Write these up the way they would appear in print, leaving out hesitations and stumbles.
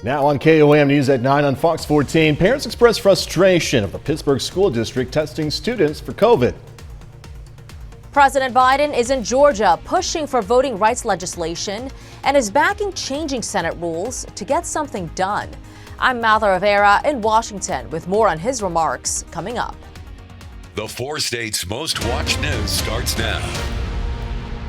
Now on KOAM News at 9 on Fox 14, parents express frustration of the Pittsburgh School District testing students for COVID. President Biden is in Georgia pushing for voting rights legislation and is backing changing Senate rules to get something done. I'm Mather Rivera in Washington with more on his remarks coming up. The 4 states' most watched news starts now.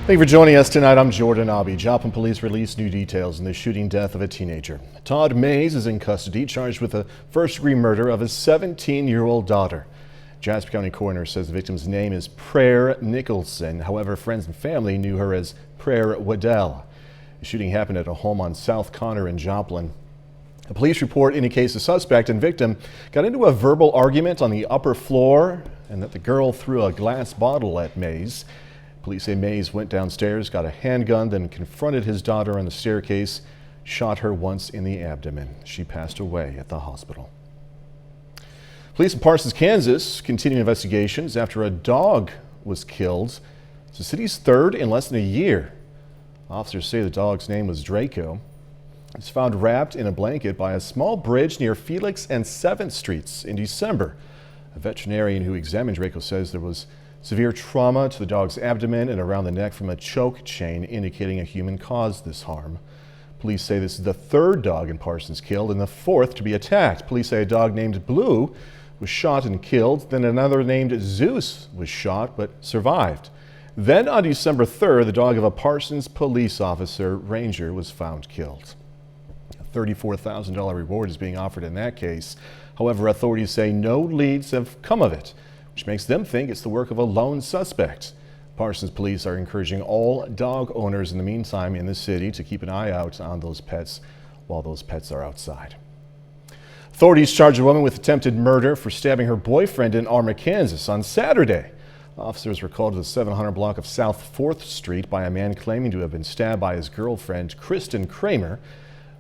Thank you for joining us tonight. I'm Jordan Abbey. Joplin police released new details in the shooting death of a teenager. Todd Mays is in custody, charged with the first-degree murder of his 17-year-old daughter. Jasper County coroner says the victim's name is Prayer Nicholson. However, friends and family knew her as Prayer Waddell. The shooting happened at a home on South Connor in Joplin. A police report indicates the suspect and victim got into a verbal argument on the upper floor and that the girl threw a glass bottle at Mays. Police say Mays went downstairs, got a handgun, then confronted his daughter on the staircase, shot her once in the abdomen. She passed away at the hospital. Police in Parsons, Kansas continue investigations after a dog was killed. It's the city's third in less than a year. Officers say the dog's name was Draco. He was found wrapped in a blanket by a small bridge near Felix and 7th Streets in December. A veterinarian who examined Draco says there was severe trauma to the dog's abdomen and around the neck from a choke chain, indicating a human caused this harm. Police say this is the third dog in Parsons killed and the fourth to be attacked. Police say a dog named Blue was shot and killed. Then another named Zeus was shot but survived. Then on December 3rd, the dog of a Parsons police officer, Ranger, was found killed. A $34,000 reward is being offered in that case. However, authorities say no leads have come of it, which makes them think it's the work of a lone suspect. Parsons police are encouraging all dog owners in the meantime in the city to keep an eye out on those pets while those pets are outside. Authorities charge a woman with attempted murder for stabbing her boyfriend in Arma, Kansas on Saturday. Officers were called to the 700 block of South 4th Street by a man claiming to have been stabbed by his girlfriend, Kristen Kramer.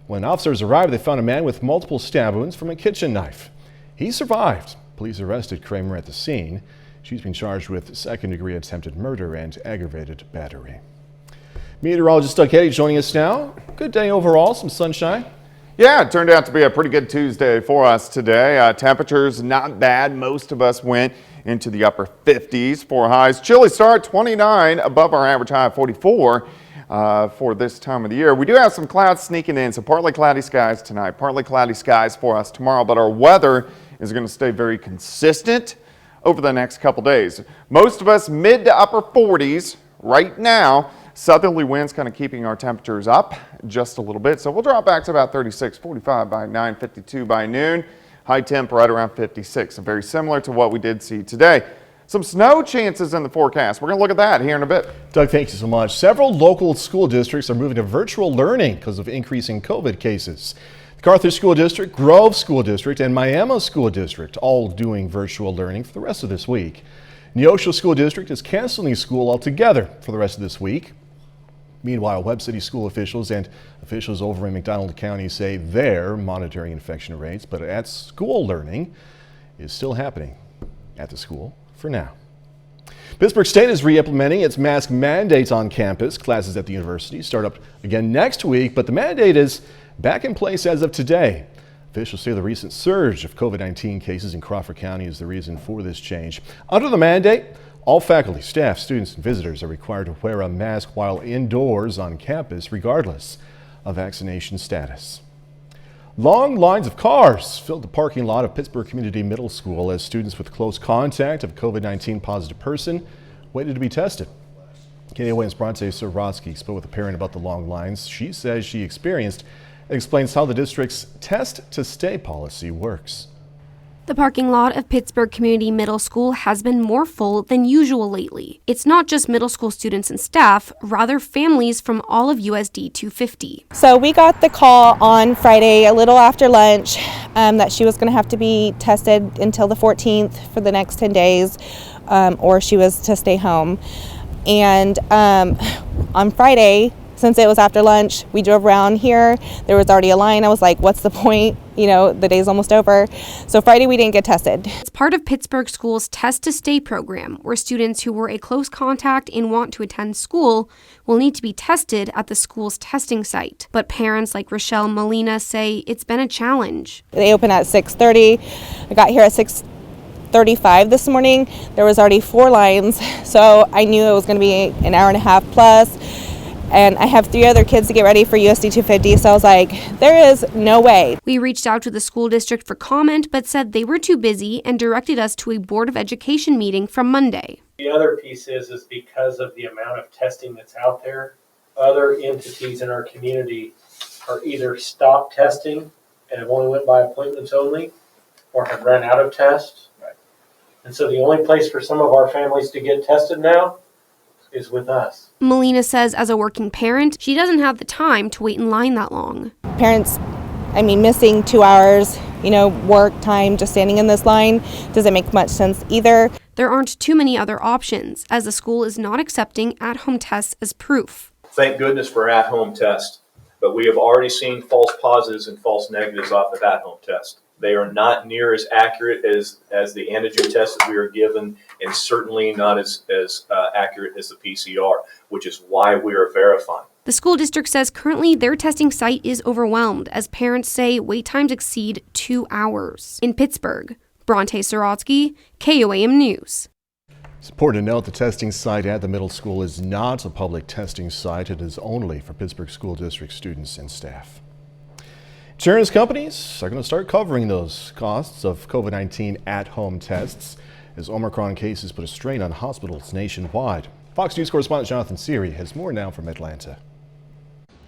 When officers arrived, they found a man with multiple stab wounds from a kitchen knife. He survived. Police arrested Kramer at the scene. She's been charged with second-degree attempted murder and aggravated battery. Meteorologist Doug Heddy joining us now. Good day overall, some sunshine. Yeah, it turned out to be a pretty good Tuesday for us today. Temperatures not bad. Most of us went into the upper 50s for highs. Chilly start, 29 above our average high of 44 for this time of the year. We do have some clouds sneaking in, so partly cloudy skies tonight, partly cloudy skies for us tomorrow, but our weather is going to stay very consistent over the next couple days. Most of us mid to upper 40s right now. Southerly winds kind of keeping our temperatures up just a little bit. So we'll drop back to about 36, 45 by 9, 52 by noon. High temp right around 56. So very similar to what we did see today. Some snow chances in the forecast. We're going to look at that here in a bit. Doug, thank you so much. Several local school districts are moving to virtual learning because of increasing COVID cases. The Carthage School District, Grove School District, and Miami School District all doing virtual learning for the rest of this week. Neosho School District is canceling school altogether for the rest of this week. Meanwhile, Webb City school officials and officials over in McDonald County say they're monitoring infection rates, but at school learning is still happening at the school for now. Pittsburgh State is re-implementing its mask mandates on campus. Classes at the university start up again next week, but the mandate is back in place as of today. Officials say the recent surge of COVID-19 cases in Crawford County is the reason for this change. Under the mandate, all faculty, staff, students, and visitors are required to wear a mask while indoors on campus, regardless of vaccination status. Long lines of cars filled the parking lot of Pittsburgh Community Middle School as students with close contact of a COVID-19 positive person waited to be tested. KOAM's Bronte Sorotsky spoke with a parent about the long lines she says she experienced and explains how the district's test to stay policy works. The parking lot of Pittsburgh Community Middle School has been more full than usual lately. It's not just middle school students and staff, rather families from all of USD 250. So we got the call on Friday a little after lunch that she was going to have to be tested until the 14th for the next 10 days or she was to stay home. And on Friday, Since it was after lunch, we drove around here. There was already a line. I was like, what's the point? You know, the day's almost over. So Friday we didn't get tested. It's part of Pittsburgh School's Test to Stay program, where students who were a close contact and want to attend school will need to be tested at the school's testing site. But parents like Rochelle Molina say it's been a challenge. They open at 6:30. I got here at 6:35 this morning. There was already 4 lines, so I knew it was going to be an hour and a half plus. And I have 3 other kids to get ready for USD 250, so I was like, there is no way. We reached out to the school district for comment, but said they were too busy and directed us to a Board of Education meeting from Monday. The other piece is because of the amount of testing that's out there, other entities in our community are either stopped testing and have only went by appointments only, or have run out of tests. And so the only place for some of our families to get tested now is with us. Molina says as a working parent, she doesn't have the time to wait in line that long. Parents, missing 2 hours, work time just standing in this line doesn't make much sense either. There aren't too many other options, as the school is not accepting at-home tests as proof. Thank goodness for at-home tests, but we have already seen false positives and false negatives off of at-home test. They are not near as accurate as the antigen test that we are given, and certainly not as accurate as the PCR, which is why we are verifying. The school district says currently their testing site is overwhelmed, as parents say wait times exceed 2 hours. In Pittsburgh, Bronte Sorotsky, KOAM News. It's important to note the testing site at the middle school is not a public testing site. It is only for Pittsburgh School District students and staff. Insurance companies are going to start covering those costs of COVID-19 at-home tests as Omicron cases put a strain on hospitals nationwide. Fox News correspondent Jonathan Seary has more now from Atlanta.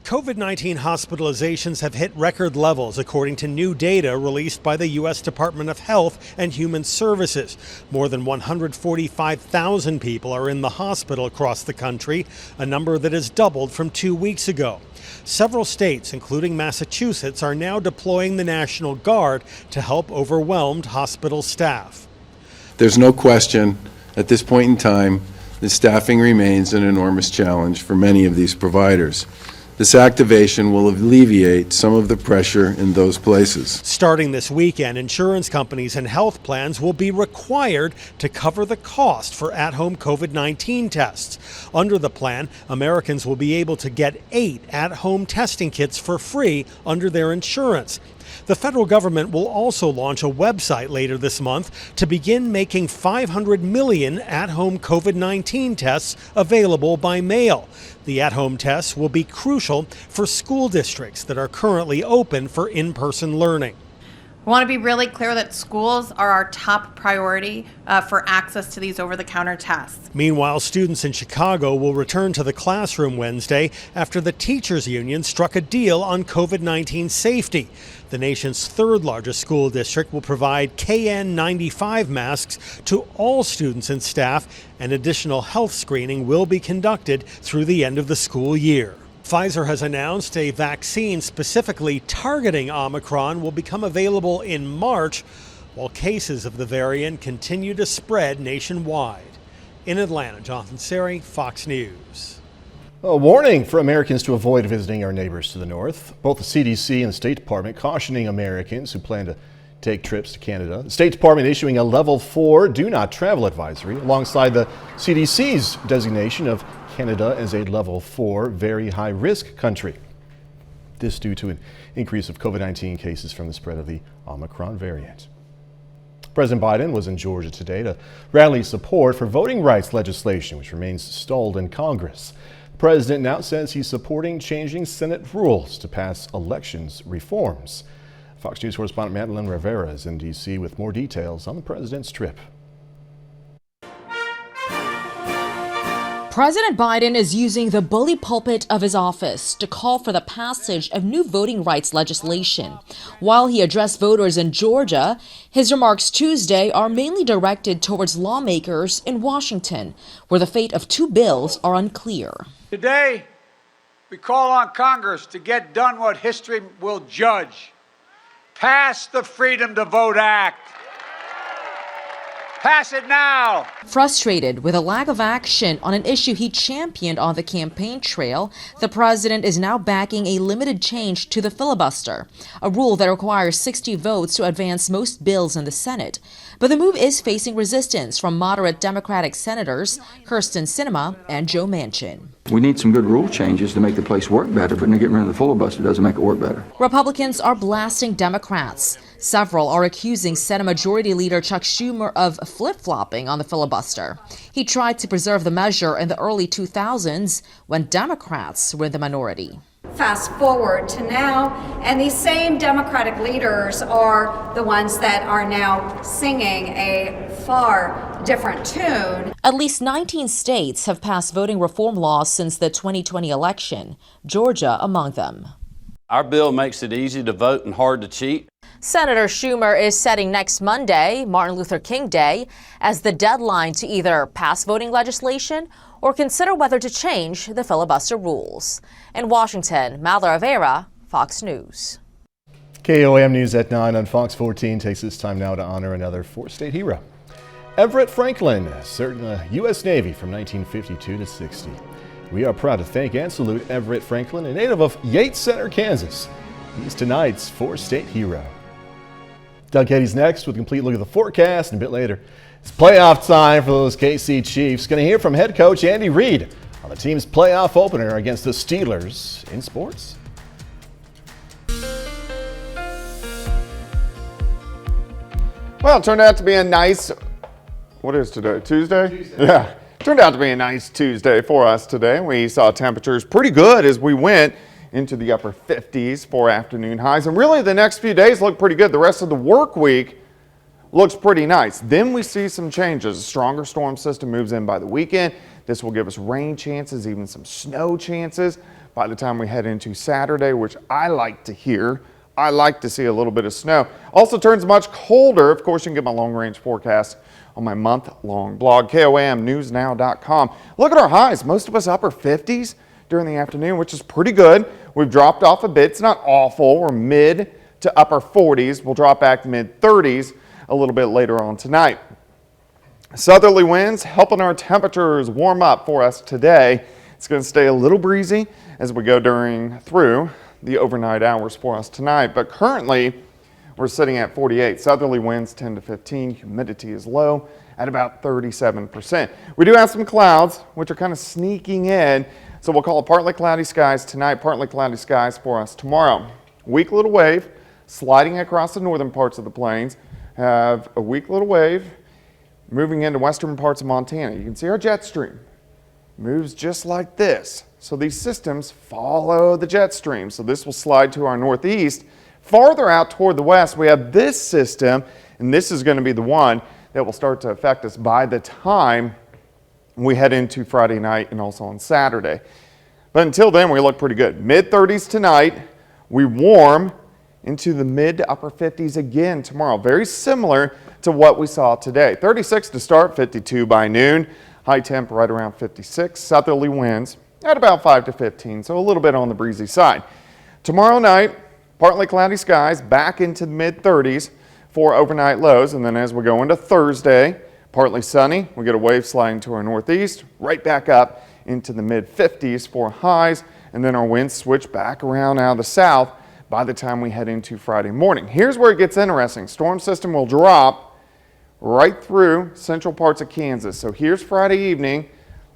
COVID-19 hospitalizations have hit record levels, according to new data released by the U.S. Department of Health and Human Services. More than 145,000 people are in the hospital across the country, a number that has doubled from 2 weeks ago. Several states, including Massachusetts, are now deploying the National Guard to help overwhelmed hospital staff. There's no question at this point in time that staffing remains an enormous challenge for many of these providers. This activation will alleviate some of the pressure in those places. Starting this weekend, insurance companies and health plans will be required to cover the cost for at-home COVID-19 tests. Under the plan, Americans will be able to get 8 at-home testing kits for free under their insurance. The federal government will also launch a website later this month to begin making 500 million at-home COVID-19 tests available by mail. The at-home tests will be crucial for school districts that are currently open for in-person learning. We want to be really clear that schools are our top priority for access to these over-the-counter tests. Meanwhile, students in Chicago will return to the classroom Wednesday after the teachers union struck a deal on COVID-19 safety. The nation's third largest school district will provide KN95 masks to all students and staff, and additional health screening will be conducted through the end of the school year. Pfizer has announced a vaccine specifically targeting Omicron will become available in March, while cases of the variant continue to spread nationwide. In Atlanta, Jonathan Seary, Fox News. A warning for Americans to avoid visiting our neighbors to the north. Both the CDC and the State Department cautioning Americans who plan to take trips to Canada. The State Department issuing a level 4 do not travel advisory alongside the CDC's designation of Canada as a level 4 very high risk country. This due to an increase of COVID-19 cases from the spread of the Omicron variant. President Biden was in Georgia today to rally support for voting rights legislation, which remains stalled in Congress. The president now says he's supporting changing Senate rules to pass elections reforms. Fox News correspondent Madeline Rivera is in D.C. with more details on the president's trip. President Biden is using the bully pulpit of his office to call for the passage of new voting rights legislation. While he addressed voters in Georgia, his remarks Tuesday are mainly directed towards lawmakers in Washington, where the fate of 2 bills are unclear. Today, we call on Congress to get done what history will judge. Pass the Freedom to Vote Act. Pass it now. Frustrated with a lack of action on an issue he championed on the campaign trail, the president is now backing a limited change to the filibuster, a rule that requires 60 votes to advance most bills in the Senate. But the move is facing resistance from moderate Democratic senators Kirsten Sinema and Joe Manchin. We need some good rule changes to make the place work better, but getting rid of the filibuster doesn't make it work better. Republicans are blasting Democrats. Several are accusing Senate Majority Leader Chuck Schumer of flip-flopping on the filibuster. He tried to preserve the measure in the early 2000s when Democrats were in the minority. Fast forward to now, and these same Democratic leaders are the ones that are now singing a far different tune. At least 19 states have passed voting reform laws since the 2020 election, Georgia among them. Our bill makes it easy to vote and hard to cheat. Senator Schumer is setting next Monday, Martin Luther King Day, as the deadline to either pass voting legislation or consider whether to change the filibuster rules. In Washington, Mallory Rivera, Fox News. KOAM News at 9 on Fox 14 takes this time now to honor another four-state hero. Everett Franklin served in the U.S. Navy from 1952 to 60. We are proud to thank and salute Everett Franklin, a native of Yates Center, Kansas. He's tonight's four-state hero. Doug Heddy's next with a complete look at the forecast, and a bit later, it's playoff time for those KC Chiefs. Going to hear from head coach Andy Reid on the team's playoff opener against the Steelers in sports. Well, it turned out to be a nice, what is today, Tuesday? Yeah, turned out to be a nice Tuesday for us today. We saw temperatures pretty good as we went into the upper 50s for afternoon highs. And really the next few days look pretty good. The rest of the work week looks pretty nice. Then we see some changes. A stronger storm system moves in by the weekend. This will give us rain chances, even some snow chances by the time we head into Saturday, which I like to hear. I like to see a little bit of snow. Also turns much colder. Of course, you can get my long-range forecast on my month-long blog, KOAMnewsnow.com. Look at our highs. Most of us upper 50s during the afternoon, which is pretty good. We've dropped off a bit. It's not awful. We're mid to upper 40s. We'll drop back to mid 30s a little bit later on tonight. Southerly winds helping our temperatures warm up for us today. It's going to stay a little breezy as we go through the overnight hours for us tonight. But currently, we're sitting at 48. Southerly winds 10 to 15. Humidity is low at about 37%. We do have some clouds, which are kind of sneaking in. So we'll call it partly cloudy skies tonight, partly cloudy skies for us tomorrow. Weak little wave sliding across the northern parts of the plains. Have a weak little wave moving into western parts of Montana. You can see our jet stream moves just like this. So these systems follow the jet stream. So this will slide to our northeast. Farther out toward the west, we have this system, and this is going to be the one that will start to affect us by the time we head into Friday night and also on Saturday. But until then, we look pretty good. Mid-30s tonight. We warm into the mid to upper 50s again tomorrow. Very similar to what we saw today. 36 to start, 52 by noon. High temp right around 56. Southerly winds at about 5 to 15, so a little bit on the breezy side. Tomorrow night, partly cloudy skies, back into the mid-30s for overnight lows. And then as we go into Thursday, partly sunny. We get a wave sliding to our northeast, right back up into the mid-50s for highs. And then our winds switch back around out of the south by the time we head into Friday morning. Here's where it gets interesting. Storm system will drop right through central parts of Kansas. So here's Friday evening,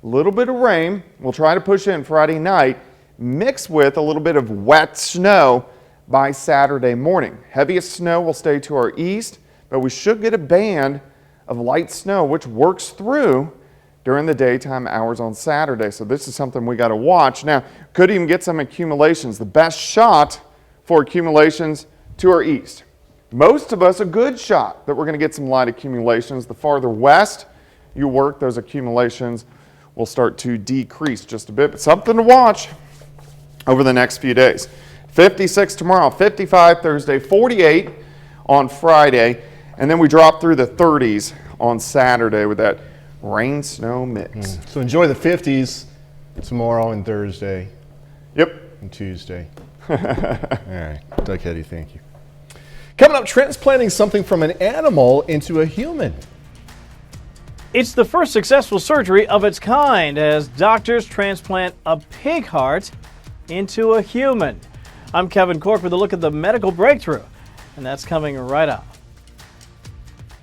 a little bit of rain. We'll try to push in Friday night, mixed with a little bit of wet snow by Saturday morning. Heaviest snow will stay to our east, but we should get a band of light snow, which works through during the daytime hours on Saturday. So this is something we got to watch. Now, could even get some accumulations. The best shot for accumulations to our east. Most of us, a good shot that we're going to get some light accumulations. The farther west you work, those accumulations will start to decrease just a bit. But something to watch over the next few days. 56 tomorrow, 55 Thursday, 48 on Friday. And then we drop through the 30s on Saturday with that rain snow mix. So enjoy the 50s tomorrow and Thursday. Yep. And Tuesday. All right. Doug Heddy, thank you. Coming up, transplanting something from an animal into a human. It's the first successful surgery of its kind as doctors transplant a pig heart into a human. I'm Kevin Cork with a look at the medical breakthrough, and that's coming right up.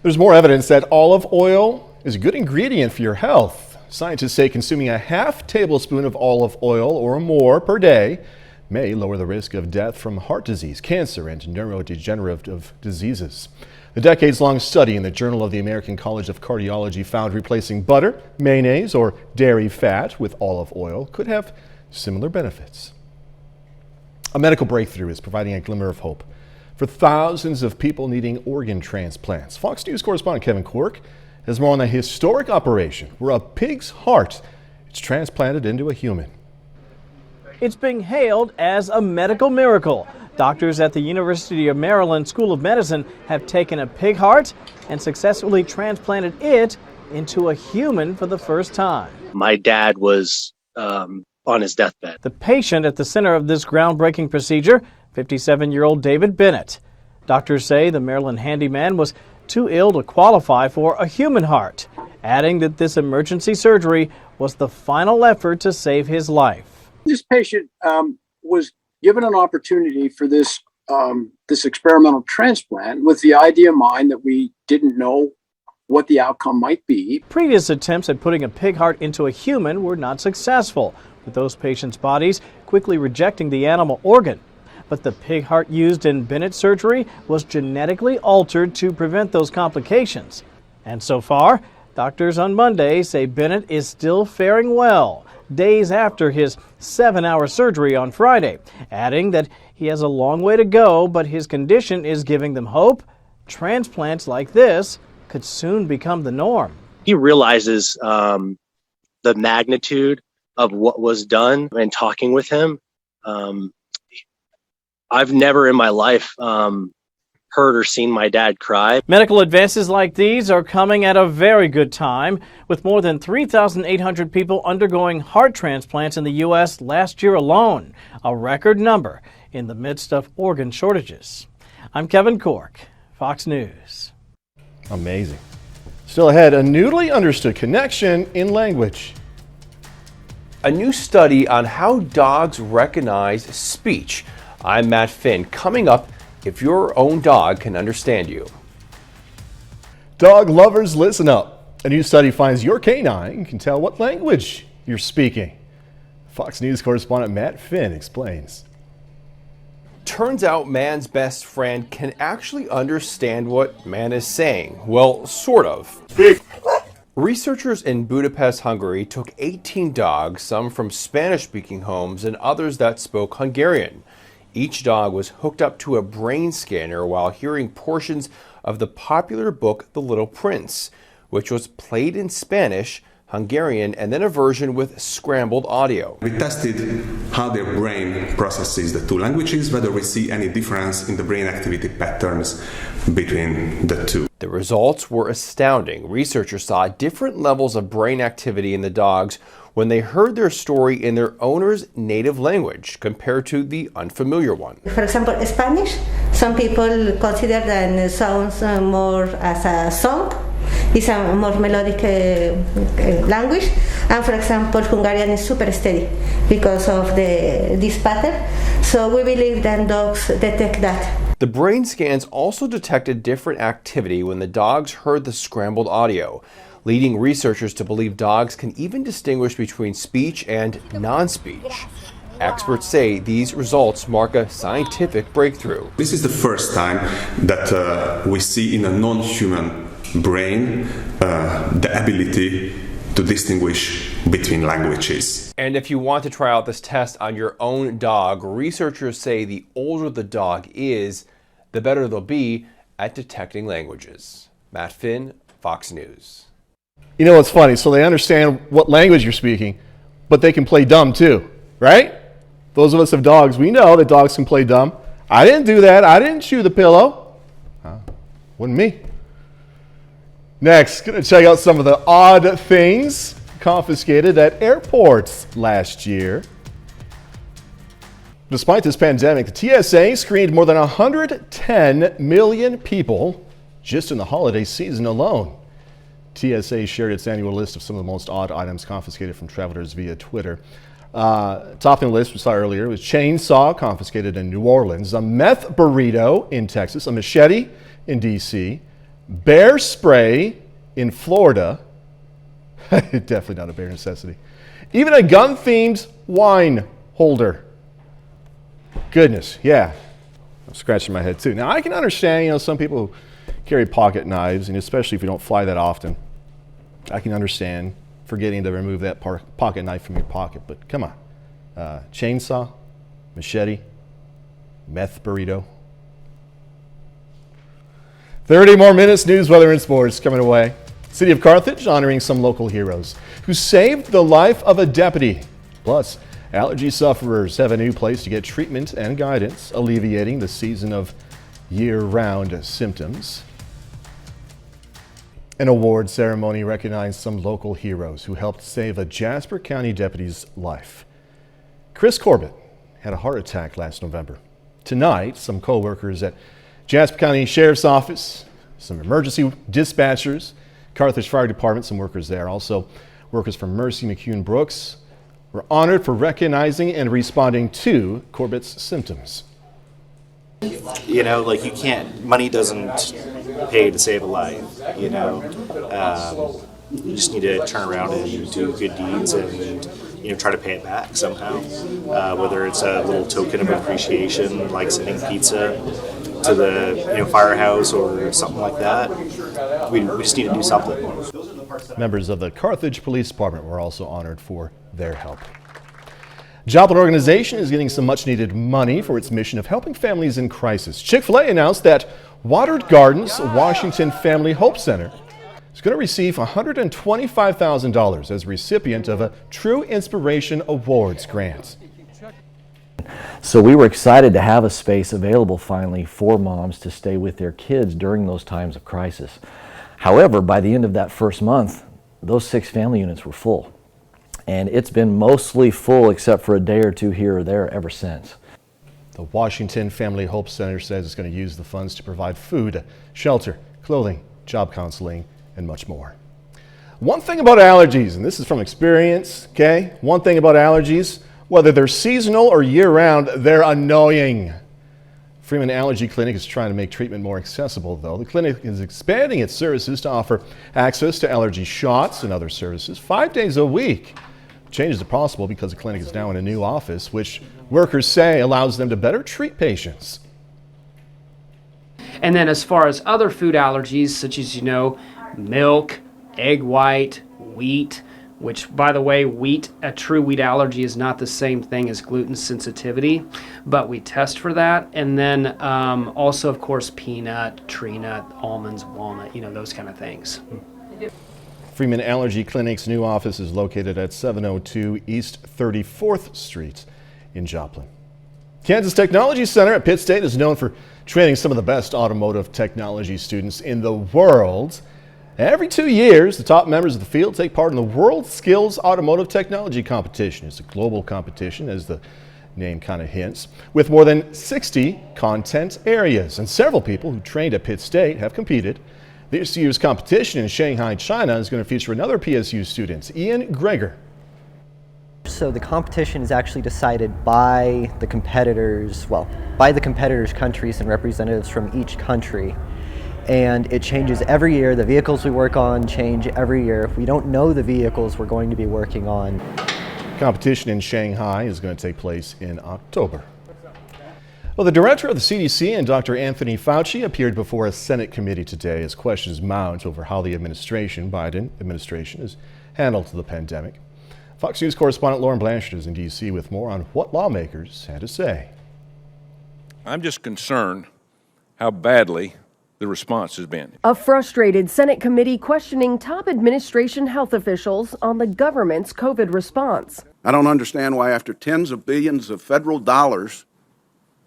There's more evidence that olive oil is a good ingredient for your health. Scientists say consuming a half tablespoon of olive oil or more per day may lower the risk of death from heart disease, cancer, and neurodegenerative diseases. The decades-long study in the Journal of the American College of Cardiology found replacing butter, mayonnaise, or dairy fat with olive oil could have similar benefits. A medical breakthrough is providing a glimmer of hope for thousands of people needing organ transplants. Fox News correspondent Kevin Cork has more on a historic operation where a pig's heart is transplanted into a human. It's being hailed as a medical miracle. Doctors at the University of Maryland School of Medicine have taken a pig heart and successfully transplanted it into a human for the first time. My dad was on his deathbed. The patient at the center of this groundbreaking procedure, 57-year-old David Bennett. Doctors say the Maryland handyman was too ill to qualify for a human heart, adding that this emergency surgery was the final effort to save his life. This patient was given an opportunity for this experimental transplant with the idea in mind that we didn't know what the outcome might be. Previous attempts at putting a pig heart into a human were not successful, with those patients' bodies quickly rejecting the animal organ. But the pig heart used in Bennett's surgery was genetically altered to prevent those complications. And so far, doctors on Monday say Bennett is still faring well, days after his 7-hour surgery on Friday, adding that he has a long way to go, but his condition is giving them hope. Transplants like this could soon become the norm. He realizes the magnitude of what was done, and talking with him, I've never in my life heard or seen my dad cry. Medical advances like these are coming at a very good time, with more than 3,800 people undergoing heart transplants in the U.S. last year alone, a record number in the midst of organ shortages. I'm Kevin Cork, Fox News. Amazing. Still ahead, a newly understood connection in language. A new study on how dogs recognize speech. I'm Matt Finn. Coming up, if your own dog can understand you. Dog lovers, listen up. A new study finds your canine can tell what language you're speaking. Fox News correspondent Matt Finn explains. Turns out man's best friend can actually understand what man is saying. Well, sort of. Researchers in Budapest, Hungary took 18 dogs, some from Spanish-speaking homes and others that spoke Hungarian. Each dog was hooked up to a brain scanner while hearing portions of the popular book The Little Prince, which was played in Spanish, Hungarian, and then a version with scrambled audio. We tested how their brain processes the two languages, whether we see any difference in the brain activity patterns between the two. The results were astounding. Researchers saw different levels of brain activity in the dogs when they heard their story in their owner's native language compared to the unfamiliar one. For example, Spanish, some people consider that sounds more as a song. It's a more melodic language. And for example, Hungarian is super steady because of this pattern. So we believe that dogs detect that. The brain scans also detected different activity when the dogs heard the scrambled audio, leading researchers to believe dogs can even distinguish between speech and non-speech. Experts say these results mark a scientific breakthrough. This is the first time that we see in a non-human brain the ability to distinguish between languages. And if you want to try out this test on your own dog, researchers say the older the dog is, the better they'll be at detecting languages. Matt Finn, Fox News. You know what's funny? So they understand what language you're speaking, but they can play dumb too, right? Those of us have dogs, we know that dogs can play dumb. I didn't do that. I didn't chew the pillow. Wasn't me. Next, going to check out some of the odd things confiscated at airports last year. Despite this pandemic, the TSA screened more than 110 million people just in the holiday season alone. TSA shared its annual list of some of the most odd items confiscated from travelers via Twitter. Topping the list we saw earlier was chainsaw confiscated in New Orleans, a meth burrito in Texas, a machete in DC, bear spray in Florida, definitely not a bare necessity, even a gun-themed wine holder. Goodness, yeah, I'm scratching my head too. Now I can understand, some people who carry pocket knives, and especially if you don't fly that often, I can understand forgetting to remove that pocket knife from your pocket, but come on. Chainsaw, machete, meth burrito. 30 more minutes, news, weather, and sports coming away. City of Carthage honoring some local heroes who saved the life of a deputy. Plus, allergy sufferers have a new place to get treatment and guidance, alleviating the season of year-round symptoms. An award ceremony recognized some local heroes who helped save a Jasper County deputy's life. Chris Corbett had a heart attack last November. Tonight, some co-workers at Jasper County Sheriff's Office, some emergency dispatchers, Carthage Fire Department, some workers there, also workers from Mercy McCune Brooks, were honored for recognizing and responding to Corbett's symptoms. You can't, money doesn't pay to save a life, you just need to turn around and do good deeds and, try to pay it back somehow. Whether it's a little token of appreciation, like sending pizza to the, firehouse or something like that. We just need to do something. Members of the Carthage Police Department were also honored for their help. Joplin organization is getting some much needed money for its mission of helping families in crisis. Chick-fil-A announced that Watered Gardens Washington Family Hope Center is going to receive $125,000 as a recipient of a True Inspiration Awards grant. So we were excited to have a space available finally for moms to stay with their kids during those times of crisis. However, by the end of that first month, those 6 family units were full. And it's been mostly full except for a day or two here or there ever since. The Washington Family Hope Center says it's going to use the funds to provide food, shelter, clothing, job counseling, and much more. One thing about allergies, and this is from experience, okay? One thing about allergies, whether they're seasonal or year-round, they're annoying. Freeman Allergy Clinic is trying to make treatment more accessible, though. The clinic is expanding its services to offer access to allergy shots and other services 5 days a week. Changes are possible because the clinic is now in a new office, which workers say allows them to better treat patients. And then as far as other food allergies, such as, milk, egg white, wheat, which, by the way, a true wheat allergy is not the same thing as gluten sensitivity, but we test for that. And then also, of course, peanut, tree nut, almonds, walnut, those kind of things. Freeman Allergy Clinic's new office is located at 702 East 34th Street in Joplin. Kansas Technology Center at Pitt State is known for training some of the best automotive technology students in the world. Every 2 years, the top members of the field take part in the World Skills Automotive Technology Competition. It's a global competition, as the name kind of hints, with more than 60 content areas. And several people who trained at Pitt State have competed. This year's competition in Shanghai, China is going to feature another PSU student, Ian Greger. So the competition is actually decided by the competitors, by the competitors' countries and representatives from each country. And it changes every year. The vehicles we work on change every year. We don't know the vehicles we're going to be working on. Competition in Shanghai is going to take place in October. Well, the director of the CDC and Dr. Anthony Fauci appeared before a Senate committee today as questions mount over how the Biden administration has handled the pandemic. Fox News correspondent Lauren Blanchard is in D.C. with more on what lawmakers had to say. I'm just concerned how badly the response has been. A frustrated Senate committee questioning top administration health officials on the government's COVID response. I don't understand why, after tens of billions of federal dollars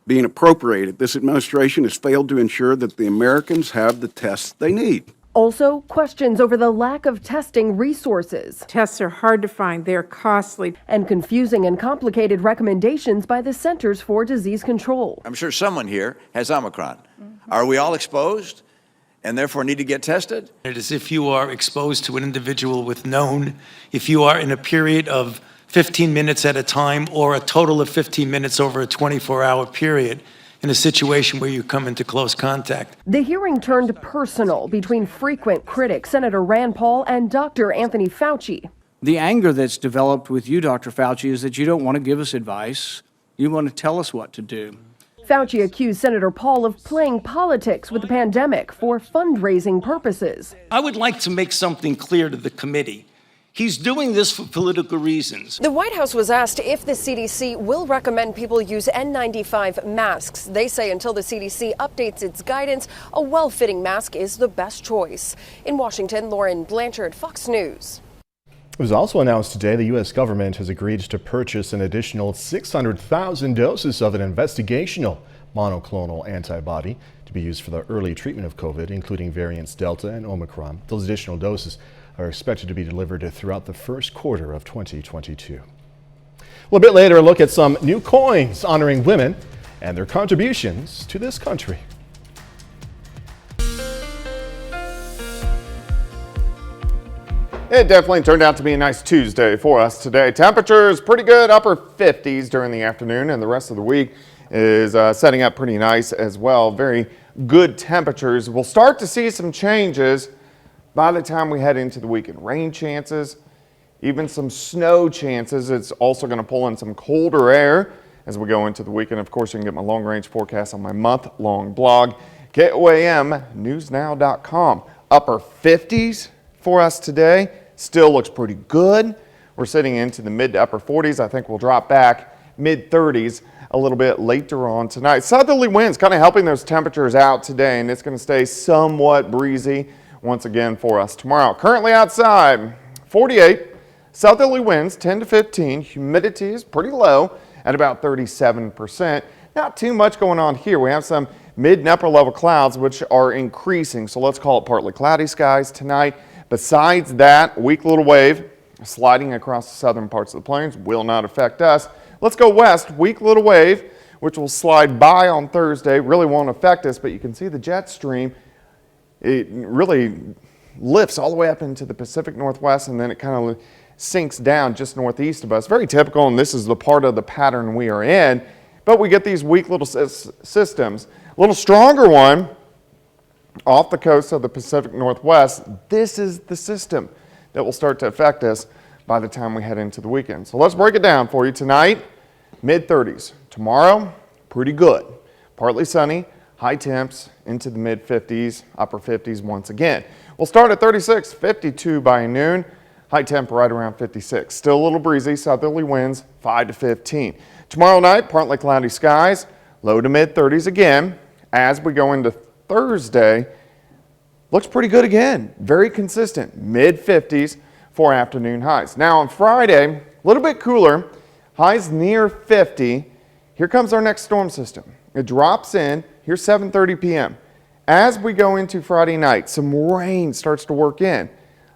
being appropriated, this administration has failed to ensure that the Americans have the tests they need. Also, questions over the lack of testing resources. Tests are hard to find, they're costly. And confusing and complicated recommendations by the Centers for Disease Control. I'm sure someone here has Omicron. Are we all exposed? and therefore need to get tested. It is if you are exposed to an individual with known, if you are in a period of 15 minutes at a time or a total of 15 minutes over a 24-hour period in a situation where you come into close contact. The hearing turned personal between frequent critic Senator Rand Paul and Dr. Anthony Fauci. The anger that's developed with you, Dr. Fauci, is that you don't want to give us advice. You want to tell us what to do. Fauci accused Senator Paul of playing politics with the pandemic for fundraising purposes. I would like to make something clear to the committee. He's doing this for political reasons. The White House was asked if the CDC will recommend people use N95 masks. They say until the CDC updates its guidance, a well-fitting mask is the best choice. In Washington, Lauren Blanchard, Fox News. It was also announced today the U.S. government has agreed to purchase an additional 600,000 doses of an investigational monoclonal antibody to be used for the early treatment of COVID, including variants Delta and Omicron. Those additional doses are expected to be delivered throughout the first quarter of 2022. A little bit later, a look at some new coins honoring women and their contributions to this country. It definitely turned out to be a nice Tuesday for us today. Temperatures pretty good, upper 50s during the afternoon, and the rest of the week is setting up pretty nice as well. Very good temperatures. We'll start to see some changes by the time we head into the weekend. Rain chances, even some snow chances. It's also going to pull in some colder air as we go into the weekend. Of course, you can get my long-range forecast on my month-long blog, KOAM, upper 50s. For us today, still looks pretty good. We're sitting into the mid to upper 40s. I think we'll drop back mid 30s a little bit later on tonight. Southerly winds kind of helping those temperatures out today, and it's going to stay somewhat breezy once again for us tomorrow. Currently outside, 48. Southerly winds 10 to 15. Humidity is pretty low at about 37%. Not too much going on here. We have some mid and upper level clouds which are increasing, so let's call it partly cloudy skies tonight. Besides that, weak little wave sliding across the southern parts of the plains will not affect us. Let's go west. Weak little wave, which will slide by on Thursday, really won't affect us, but you can see the jet stream. It really lifts all the way up into the Pacific Northwest, and then it kind of sinks down just northeast of us. Very typical, and this is the part of the pattern we are in, but we get these weak little systems. A little stronger one off the coast of the Pacific Northwest. This is the system that will start to affect us by the time we head into the weekend. So let's break it down for you tonight. Mid 30s. Tomorrow, pretty good. Partly sunny, high temps into the mid 50s, upper 50s once again. We'll start at 36, 52 by noon. High temp right around 56. Still a little breezy, southerly winds 5 to 15. Tomorrow night, partly cloudy skies, low to mid 30s again. As we go into Thursday, looks pretty good again. Very consistent, mid 50s for afternoon highs. Now on Friday, a little bit cooler, highs near 50. Here comes our next storm system. It drops in, here's 7:30 p.m. As we go into Friday night, some rain starts to work in.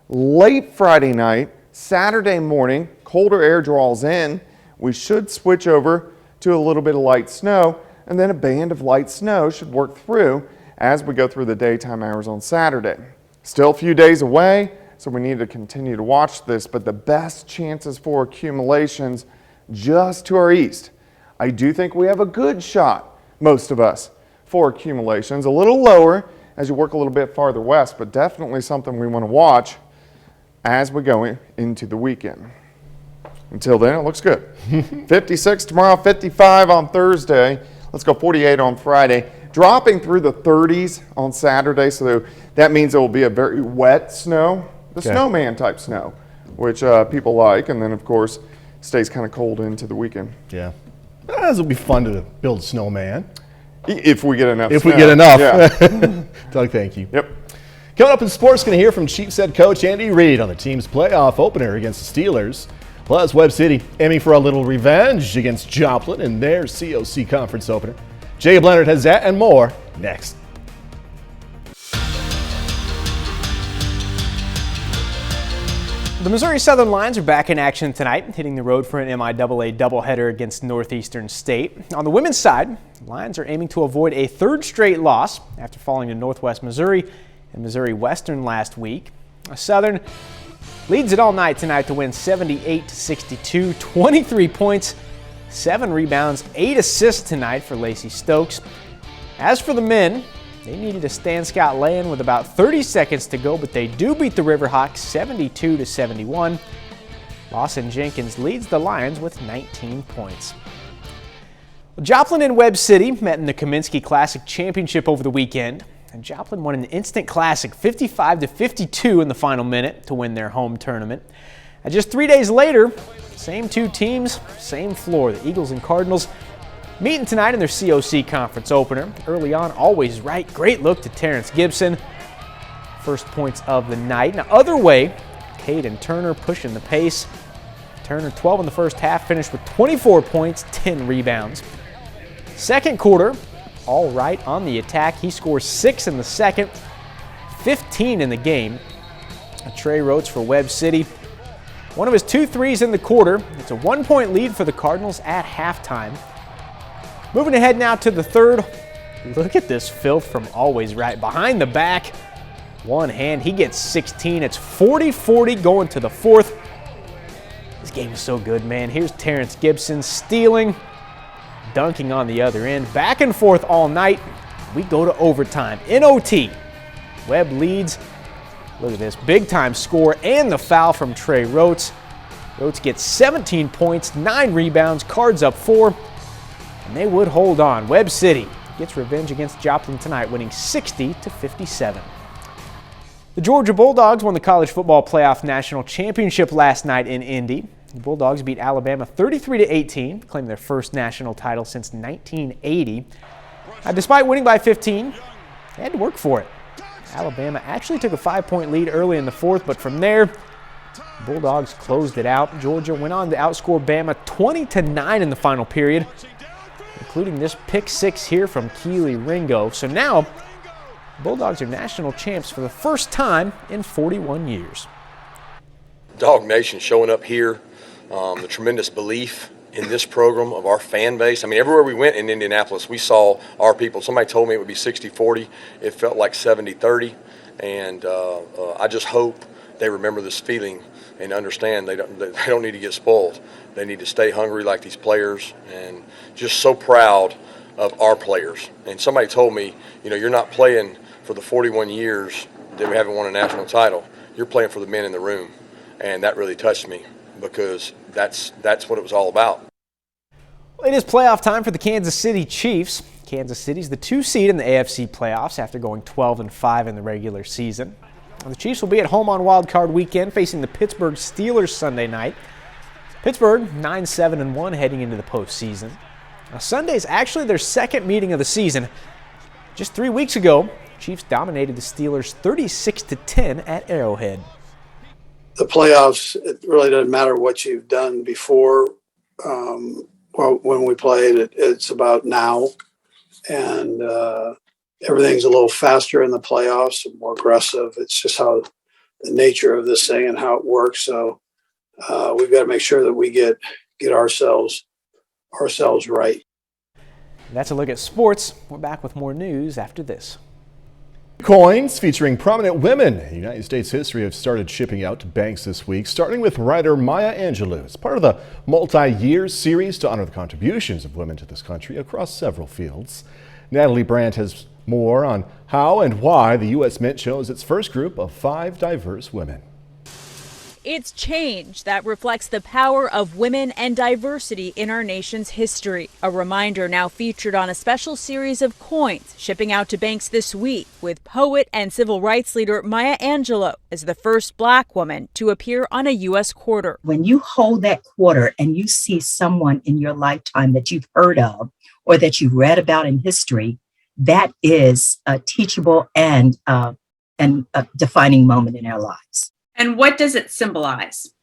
Late Friday night, Saturday morning, colder air draws in. We should switch over to a little bit of light snow, and then a band of light snow should work through as we go through the daytime hours on Saturday. Still a few days away, so we need to continue to watch this, but the best chances for accumulations just to our east. I do think we have a good shot, most of us, for accumulations. A little lower as you work a little bit farther west, but definitely something we want to watch as we go into the weekend. Until then, it looks good. 56 tomorrow, 55 on Thursday. Let's go 48 on Friday. Dropping through the 30s on Saturday, so that means it will be a very wet snow, the snowman type snow, which people like, and then of course stays kind of cold into the weekend. Yeah, it'll be fun to build a snowman. If we get enough. If snow. we get enough. Yeah. Doug, thank you. Yep. Coming up in sports, going to hear from Chiefs head coach Andy Reid on the team's playoff opener against the Steelers. Plus, Webb City aiming for a little revenge against Joplin in their COC conference opener. Jacob Leonard has that and more next. The Missouri Southern Lions are back in action tonight, hitting the road for an MIAA doubleheader against Northeastern State. On the women's side, the Lions are aiming to avoid a third straight loss after falling to Northwest Missouri and Missouri Western last week. Southern leads it all night tonight to win 78-62, 23 points, 7 rebounds, 8 assists tonight for Lacey Stokes. As for the men, they needed a Stan Scott lay-in with about 30 seconds to go, but they do beat the Riverhawks 72-71. Lawson Jenkins leads the Lions with 19 points. Well, Joplin and Webb City met in the Kaminsky Classic Championship over the weekend, and Joplin won an instant classic 55-52 in the final minute to win their home tournament. And just 3 days later, same two teams, same floor. The Eagles and Cardinals meeting tonight in their COC conference opener. Early on, always right. Great look to Terrence Gibson. First points of the night. Now, other way, Caden Turner pushing the pace. Turner 12 in the first half, finished with 24 points, 10 rebounds. Second quarter, all right on the attack. He scores 6 in the second, 15 in the game. Trey Rhodes for Webb City. One of his 2 threes in the quarter. It's a 1-point lead for the Cardinals at halftime. Moving ahead now to the third. Look at this filth from always right. Behind the back, one hand, he gets 16. It's 40-40 going to the fourth. This game is so good, man. Here's Terrence Gibson stealing, dunking on the other end. Back and forth all night. We go to overtime. In OT, Webb leads. Look at this big-time score and the foul from Trey Rhodes. Rhodes gets 17 points, 9 rebounds, Cards up 4, and they would hold on. Webb City gets revenge against Joplin tonight, winning 60-57. The Georgia Bulldogs won the College Football Playoff National Championship last night in Indy. The Bulldogs beat Alabama 33-18, claiming their first national title since 1980. Despite winning by 15, they had to work for it. Alabama actually took a 5-point lead early in the fourth, but from there, the Bulldogs closed it out. Georgia went on to outscore Bama 20-9 in the final period, including this pick 6 here from Keely Ringo. So now, Bulldogs are national champs for the first time in 41 years. Dog Nation showing up here, the tremendous belief in this program of our fan base. I mean, everywhere we went in Indianapolis, we saw our people. Somebody told me it would be 60-40. It felt like 70-30. And I just hope they remember this feeling and understand they don't need to get spoiled. They need to stay hungry like these players, and just so proud of our players. And somebody told me, you're not playing for the 41 years that we haven't won a national title. You're playing for the men in the room. And that really touched me, because that's what it was all about. It is playoff time for the Kansas City Chiefs. Kansas City's the 2 seed in the AFC playoffs after going 12-5 in the regular season. The Chiefs will be at home on Wild Card Weekend, facing the Pittsburgh Steelers Sunday night. Pittsburgh 9-7-1 heading into the postseason. Now, Sunday is actually their second meeting of the season. Just 3 weeks ago, Chiefs dominated the Steelers 36-10 at Arrowhead. The playoffs, it really doesn't matter what you've done before. When we played, it's about now. And everything's a little faster in the playoffs and more aggressive. It's just how the nature of this thing and how it works. So we've got to make sure that we get ourselves right. That's a look at sports. We're back with more news after this. Coins featuring prominent women in United States history have started shipping out to banks this week, starting with writer Maya Angelou. It's part of the multi-year series to honor the contributions of women to this country across several fields. Natalie Brandt has more on how and why the U.S. Mint chose its first group of 5 diverse women. It's change that reflects the power of women and diversity in our nation's history. A reminder now featured on a special series of coins shipping out to banks this week, with poet and civil rights leader Maya Angelou as the first Black woman to appear on a U.S. quarter. When you hold that quarter and you see someone in your lifetime that you've heard of or that you've read about in history, that is a teachable and a defining moment in our lives. And what does it symbolize?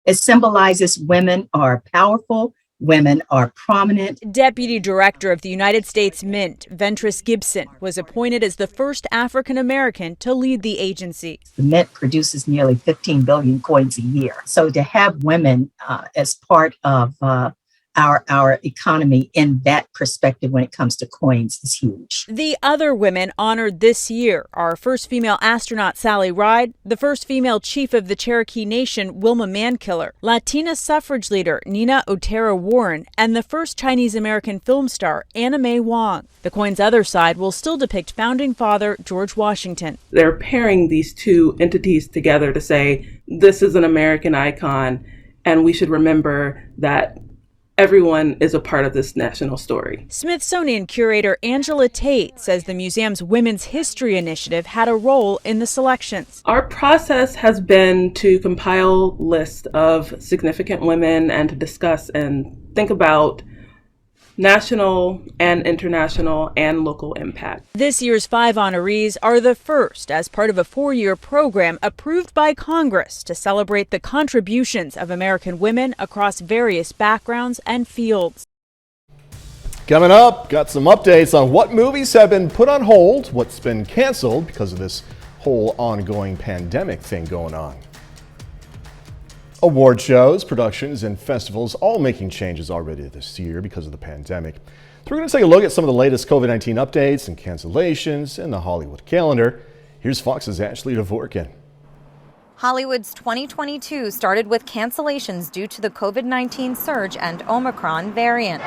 It symbolizes women are powerful, women are prominent. Deputy Director of the United States Mint, Ventress Gibson, was appointed as the first African American to lead the agency. The Mint produces nearly 15 billion coins a year. So to have women as part of our economy in that perspective when it comes to coins is huge. The other women honored this year are first female astronaut Sally Ride, the first female chief of the Cherokee Nation Wilma Mankiller, Latina suffrage leader Nina Otero Warren, and the first Chinese-American film star Anna May Wong. The coin's other side will still depict founding father George Washington. They're pairing these two entities together to say this is an American icon, and we should remember that everyone is a part of this national story. Smithsonian curator Angela Tate says the museum's Women's History Initiative had a role in the selections. Our process has been to compile lists of significant women and to discuss and think about national and international and local impact. This year's 5 honorees are the first as part of a 4-year program approved by Congress to celebrate the contributions of American women across various backgrounds and fields. Coming up, got some updates on what movies have been put on hold, what's been canceled because of this whole ongoing pandemic thing going on. Award shows, productions, and festivals all making changes already this year because of the pandemic. So we're going to take a look at some of the latest COVID-19 updates and cancellations in the Hollywood calendar. Here's Fox's Ashley Dvorkin. Hollywood's 2022 started with cancellations due to the COVID-19 surge and Omicron variant.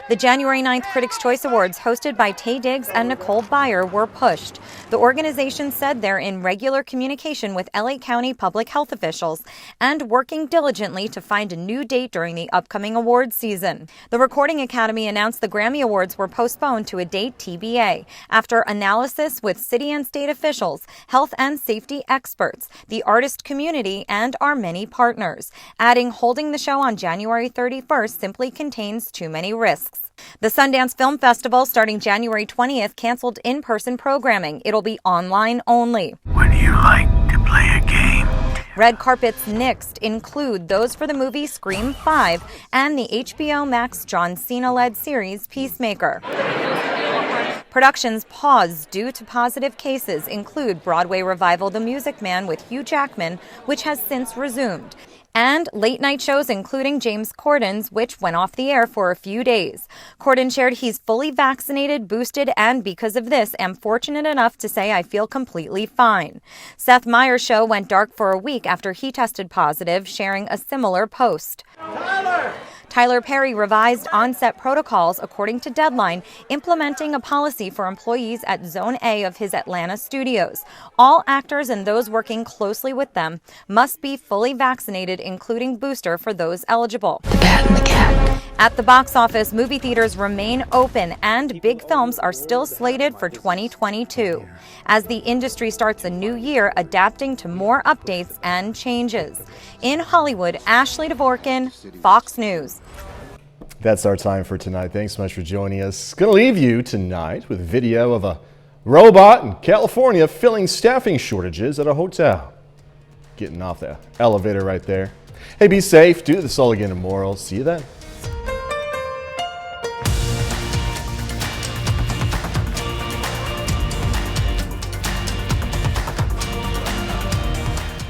The January 9th Critics' Choice Awards, hosted by Taye Diggs and Nicole Byer, were pushed. The organization said they're in regular communication with LA County public health officials and working diligently to find a new date during the upcoming awards season. The Recording Academy announced the Grammy Awards were postponed to a date TBA after analysis with city and state officials, health and safety experts, the artist community, and our many partners, adding holding the show on January 31st simply contains too many risks. The Sundance Film Festival, starting January 20th, canceled in-person programming. It'll be online only. Would you like to play a game? Red carpets nixed include those for the movie Scream 5 and the HBO Max John Cena-led series Peacemaker. Productions paused due to positive cases include Broadway revival The Music Man with Hugh Jackman, which has since resumed, and late-night shows including James Corden's, which went off the air for a few days. Corden shared he's fully vaccinated, boosted, and because of this, am fortunate enough to say I feel completely fine. Seth Meyers' show went dark for a week after he tested positive, sharing a similar post. Tyler Perry revised on-set protocols according to Deadline, implementing a policy for employees at Zone A of his Atlanta studios. All actors and those working closely with them must be fully vaccinated, including booster for those eligible. The Bat and the Cat. At the box office, movie theaters remain open and big films are still slated for 2022. As the industry starts a new year adapting to more updates and changes. In Hollywood, Ashley Dvorkin, Fox News. That's our time for tonight. Thanks so much for joining us. Going to leave you tonight with video of a robot in California filling staffing shortages at a hotel. Getting off the elevator right there. Hey, be safe. Do this all again tomorrow. See you then.